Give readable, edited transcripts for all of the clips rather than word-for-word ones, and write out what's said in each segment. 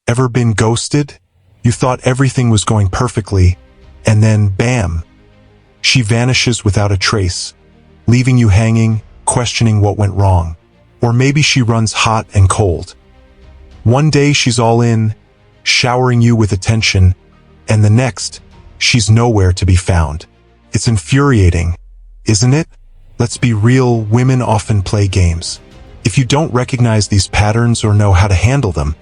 Ever been ghosted? You thought everything was going perfectly, and then bam! She vanishes without a trace, leaving you hanging, questioning what went wrong. Or maybe she runs hot and cold. One day she's all in, showering you with attention, and the next, she's nowhere to be found. It's infuriating, isn't it? Let's be real, women often play games. If you don't recognize these patterns or know how to handle them,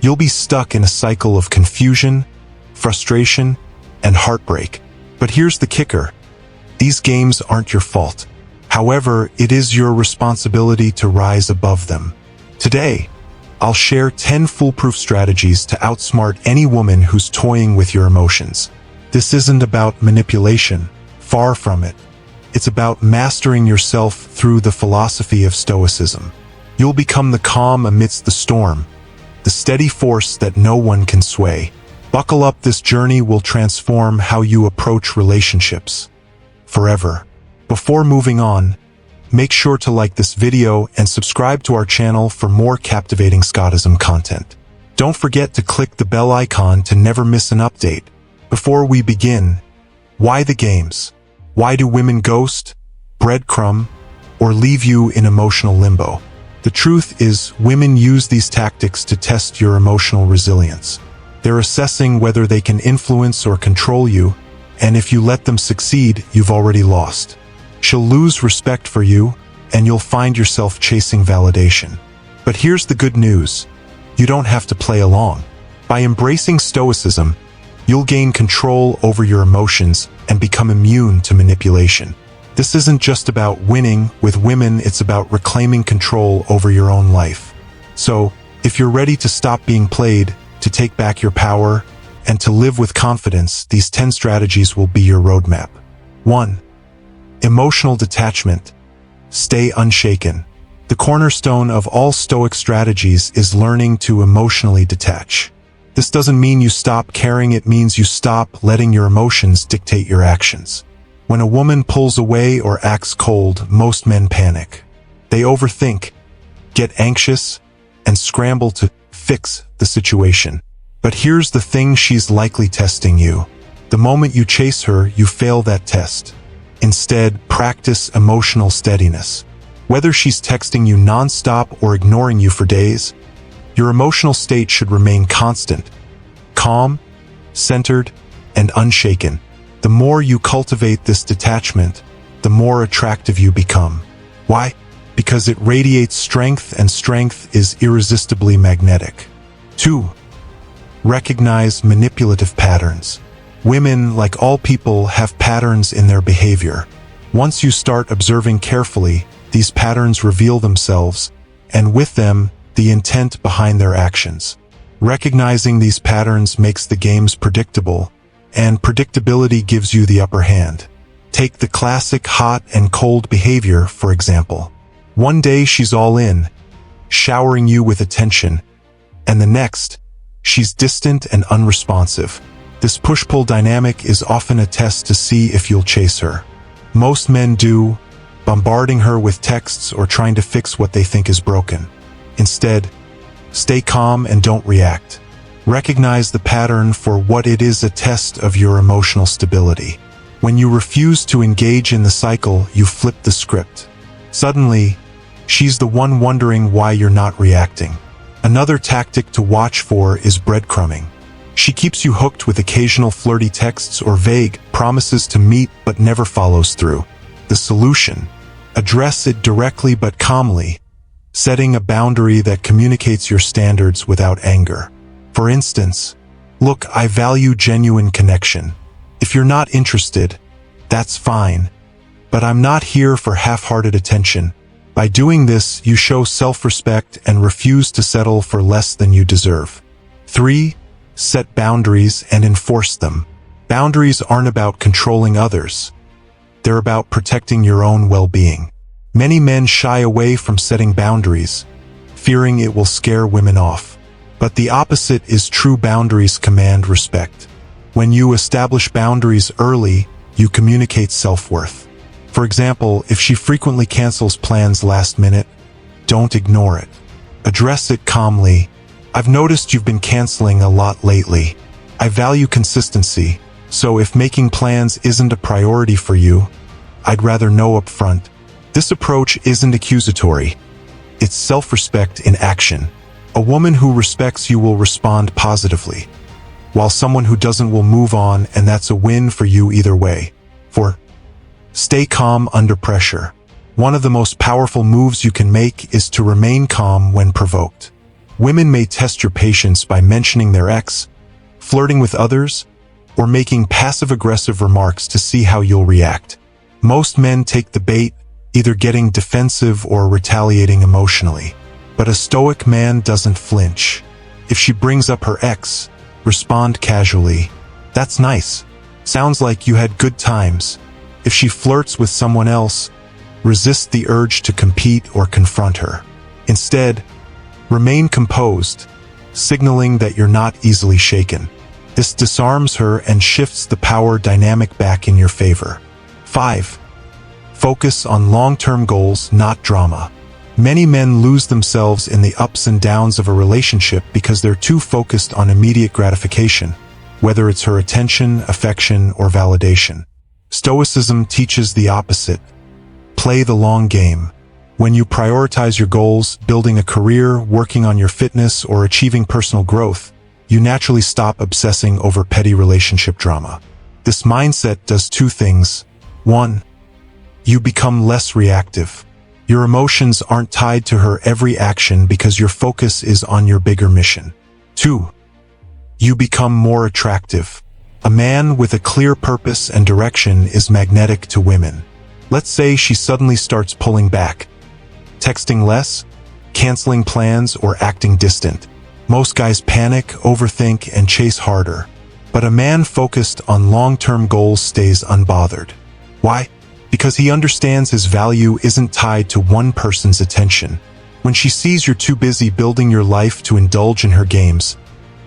you'll be stuck in a cycle of confusion, frustration, and heartbreak. But here's the kicker. These games aren't your fault. However, it is your responsibility to rise above them. Today, I'll share 10 foolproof strategies to outsmart any woman who's toying with your emotions. This isn't about manipulation, far from it. It's about mastering yourself through the philosophy of Stoicism. You'll become the calm amidst the storm, the steady force that no one can sway. Buckle up, this journey will transform how you approach relationships forever. Before moving on, make sure to like this video and subscribe to our channel for more captivating Stoicism content. Don't forget to click the bell icon to never miss an update. Before we begin, why the games? Why do women ghost, breadcrumb, or leave you in emotional limbo? The truth is, women use these tactics to test your emotional resilience. They're assessing whether they can influence or control you, and if you let them succeed, you've already lost. She'll lose respect for you, and you'll find yourself chasing validation. But here's the good news. You don't have to play along. By embracing Stoicism, you'll gain control over your emotions and become immune to manipulation. This isn't just about winning. With women, it's about reclaiming control over your own life. So, if you're ready to stop being played, to take back your power, and to live with confidence, these 10 strategies will be your roadmap. 1. Emotional detachment. Stay unshaken. The cornerstone of all Stoic strategies is learning to emotionally detach. This doesn't mean you stop caring, it means you stop letting your emotions dictate your actions. When a woman pulls away or acts cold, most men panic. They overthink, get anxious, and scramble to fix the situation. But here's the thing, she's likely testing you. The moment you chase her, you fail that test. Instead, practice emotional steadiness. Whether she's texting you nonstop or ignoring you for days, your emotional state should remain constant, calm, centered, and unshaken. The more you cultivate this detachment, the more attractive you become. Why? Because it radiates strength, and strength is irresistibly magnetic. 2. Recognize manipulative patterns. Women, like all people, have patterns in their behavior. Once you start observing carefully, these patterns reveal themselves, and with them, the intent behind their actions. Recognizing these patterns makes the games predictable, and predictability gives you the upper hand. Take the classic hot and cold behavior, for example. One day she's all in, showering you with attention, and the next, she's distant and unresponsive. This push-pull dynamic is often a test to see if you'll chase her. Most men do, bombarding her with texts or trying to fix what they think is broken. Instead, stay calm and don't react. Recognize the pattern for what it is, a test of your emotional stability. When you refuse to engage in the cycle, you flip the script. Suddenly, she's the one wondering why you're not reacting. Another tactic to watch for is breadcrumbing. She keeps you hooked with occasional flirty texts or vague promises to meet but never follows through. The solution: address it directly but calmly, setting a boundary that communicates your standards without anger. For instance, look, I value genuine connection. If you're not interested, that's fine, but I'm not here for half-hearted attention. By doing this, you show self-respect and refuse to settle for less than you deserve. 3. Set boundaries and enforce them. Boundaries aren't about controlling others. They're about protecting your own well-being. Many men shy away from setting boundaries, fearing it will scare women off. But the opposite is true. Boundaries command respect. When you establish boundaries early, you communicate self-worth. For example, if she frequently cancels plans last minute, don't ignore it. Address it calmly, I've noticed you've been canceling a lot lately. I value consistency, so if making plans isn't a priority for you, I'd rather know up front. This approach isn't accusatory. It's self-respect in action. A woman who respects you will respond positively, while someone who doesn't will move on, and that's a win for you either way. 4. Stay calm under pressure. One of the most powerful moves you can make is to remain calm when provoked. Women may test your patience by mentioning their ex, flirting with others, or making passive-aggressive remarks to see how you'll react. Most men take the bait, either getting defensive or retaliating emotionally. But a stoic man doesn't flinch. If she brings up her ex, respond casually. That's nice. Sounds like you had good times. If she flirts with someone else, resist the urge to compete or confront her. Instead, remain composed, signaling that you're not easily shaken. This disarms her and shifts the power dynamic back in your favor. 5. Focus on long-term goals, not drama. Many men lose themselves in the ups and downs of a relationship because they're too focused on immediate gratification, whether it's her attention, affection, or validation. Stoicism teaches the opposite. Play the long game. When you prioritize your goals, building a career, working on your fitness, or achieving personal growth, you naturally stop obsessing over petty relationship drama. This mindset does two things. 1. You become less reactive. Your emotions aren't tied to her every action because your focus is on your bigger mission. 2. You become more attractive. A man with a clear purpose and direction is magnetic to women. Let's say she suddenly starts pulling back, texting less, canceling plans, or acting distant. Most guys panic, overthink, and chase harder. But a man focused on long-term goals stays unbothered. Why? Because he understands his value isn't tied to one person's attention. When she sees you're too busy building your life to indulge in her games,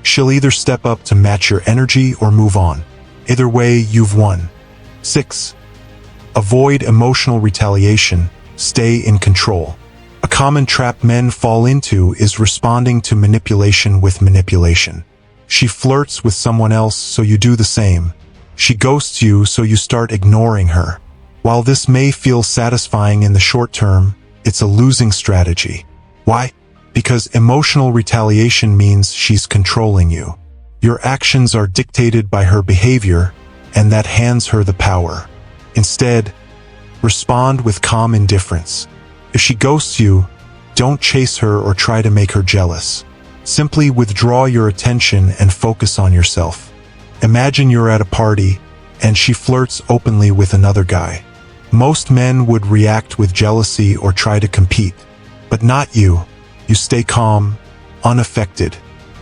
she'll either step up to match your energy or move on. Either way, you've won. 6. Avoid emotional retaliation. Stay in control. A common trap men fall into is responding to manipulation with manipulation. She flirts with someone else, so you do the same. She ghosts you, so you start ignoring her. While this may feel satisfying in the short term, it's a losing strategy. Why? Because emotional retaliation means she's controlling you. Your actions are dictated by her behavior, and that hands her the power. Instead, respond with calm indifference. If she ghosts you, don't chase her or try to make her jealous. Simply withdraw your attention and focus on yourself. Imagine you're at a party, and she flirts openly with another guy. Most men would react with jealousy or try to compete, but not you. You stay calm, unaffected.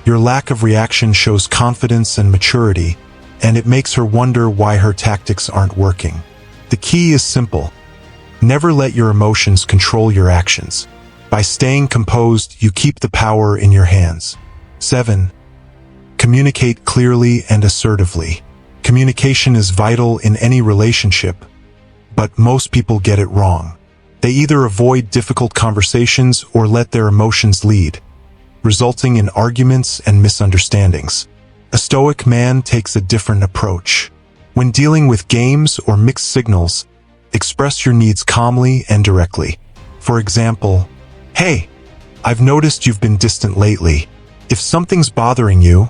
Your lack of reaction shows confidence and maturity, and it makes her wonder why her tactics aren't working. The key is simple. Never let your emotions control your actions. By staying composed, you keep the power in your hands. 7. Communicate clearly and assertively. Communication is vital in any relationship, but most people get it wrong. They either avoid difficult conversations or let their emotions lead, resulting in arguments and misunderstandings. A stoic man takes a different approach. When dealing with games or mixed signals, express your needs calmly and directly. For example, "Hey, I've noticed you've been distant lately. If something's bothering you,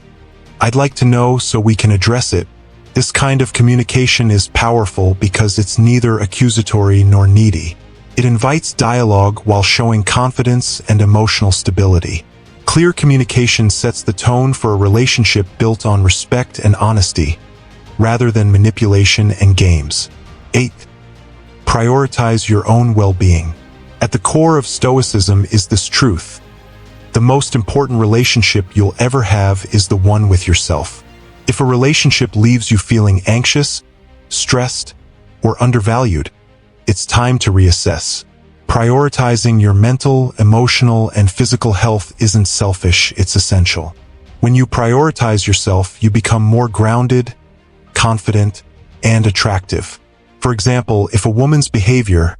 I'd like to know so we can address it." This kind of communication is powerful because it's neither accusatory nor needy. It invites dialogue while showing confidence and emotional stability. Clear communication sets the tone for a relationship built on respect and honesty, rather than manipulation and games. 8. Prioritize your own well-being. At the core of Stoicism is this truth. The most important relationship you'll ever have is the one with yourself. If a relationship leaves you feeling anxious, stressed, or undervalued, it's time to reassess. Prioritizing your mental, emotional, and physical health isn't selfish, it's essential. When you prioritize yourself, you become more grounded, confident, and attractive. For example, if a woman's behavior,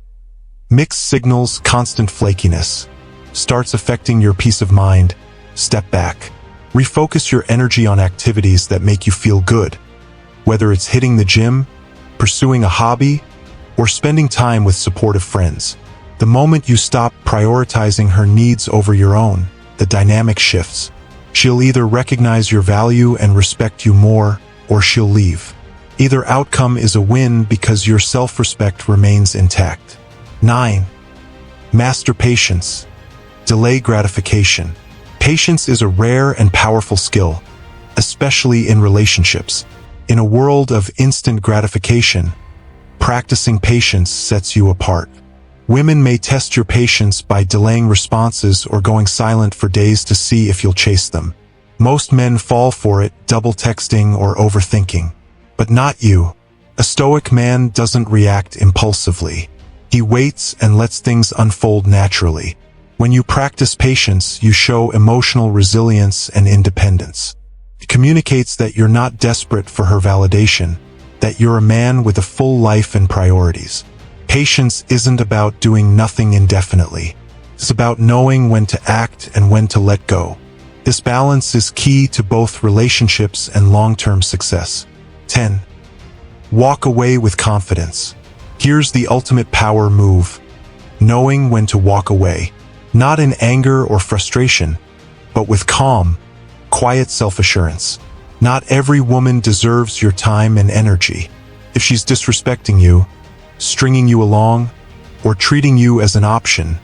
mixed signals, constant flakiness, starts affecting your peace of mind, step back. Refocus your energy on activities that make you feel good. Whether it's hitting the gym, pursuing a hobby, or spending time with supportive friends. The moment you stop prioritizing her needs over your own, the dynamic shifts. She'll either recognize your value and respect you more, or she'll leave. Either outcome is a win because your self-respect remains intact. 9. Master patience. Delay gratification. Patience is a rare and powerful skill, especially in relationships. In a world of instant gratification, practicing patience sets you apart. Women may test your patience by delaying responses or going silent for days to see if you'll chase them. Most men fall for it, double texting or overthinking. But not you. A stoic man doesn't react impulsively. He waits and lets things unfold naturally. When you practice patience, you show emotional resilience and independence. It communicates that you're not desperate for her validation, that you're a man with a full life and priorities. Patience isn't about doing nothing indefinitely. It's about knowing when to act and when to let go. This balance is key to both relationships and long-term success. 10. Walk away with confidence. Here's the ultimate power move. Knowing when to walk away. Not in anger or frustration, but with calm, quiet self-assurance. Not every woman deserves your time and energy. If she's disrespecting you, stringing you along, or treating you as an option,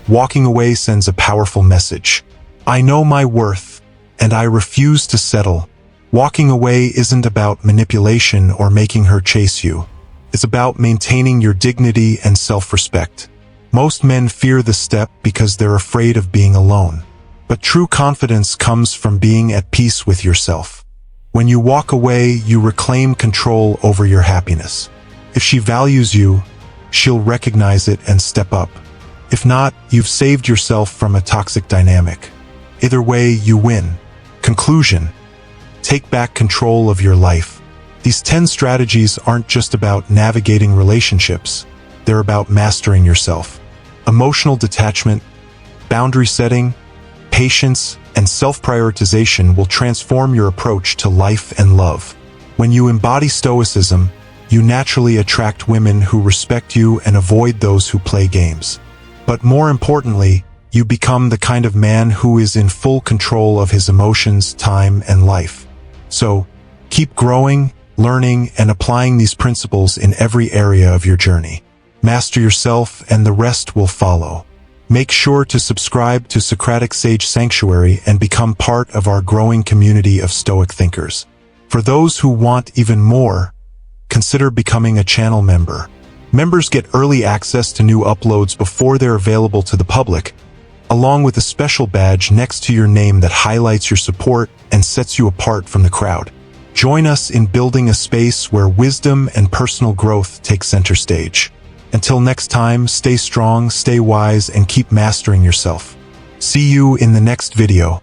walking away sends a powerful message. I know my worth, and I refuse to settle. Walking away isn't about manipulation or making her chase you. It's about maintaining your dignity and self-respect. Most men fear the step because they're afraid of being alone. But true confidence comes from being at peace with yourself. When you walk away, you reclaim control over your happiness. If she values you, she'll recognize it and step up. If not, you've saved yourself from a toxic dynamic. Either way, you win. Conclusion: take back control of your life. These 10 strategies aren't just about navigating relationships. They're about mastering yourself. Emotional detachment, boundary setting, patience, and self-prioritization will transform your approach to life and love. When you embody Stoicism, you naturally attract women who respect you and avoid those who play games. But more importantly, you become the kind of man who is in full control of his emotions, time, and life. So, keep growing, learning, and applying these principles in every area of your journey. Master yourself, and the rest will follow. Make sure to subscribe to Socratic Sage Sanctuary and become part of our growing community of Stoic thinkers. For those who want even more, consider becoming a channel member. Members get early access to new uploads before they're available to the public, along with a special badge next to your name that highlights your support and sets you apart from the crowd. Join us in building a space where wisdom and personal growth take center stage. Until next time, stay strong, stay wise, and keep mastering yourself. See you in the next video.